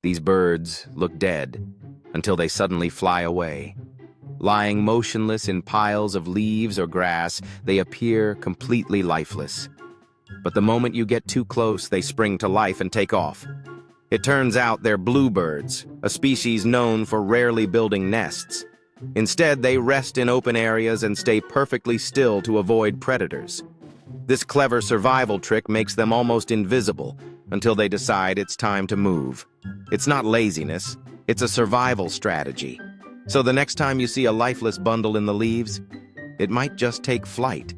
These birds look dead until they suddenly fly away. Lying motionless in piles of leaves or grass, they appear completely lifeless. But the moment you get too close, they spring to life and take off. It turns out they're bluebirds, a species known for rarely building nests. Instead, they rest in open areas and stay perfectly still to avoid predators. This clever survival trick makes them almost invisible until they decide it's time to move. It's not laziness, it's a survival strategy. So the next time you see a lifeless bundle in the leaves, it might just take flight.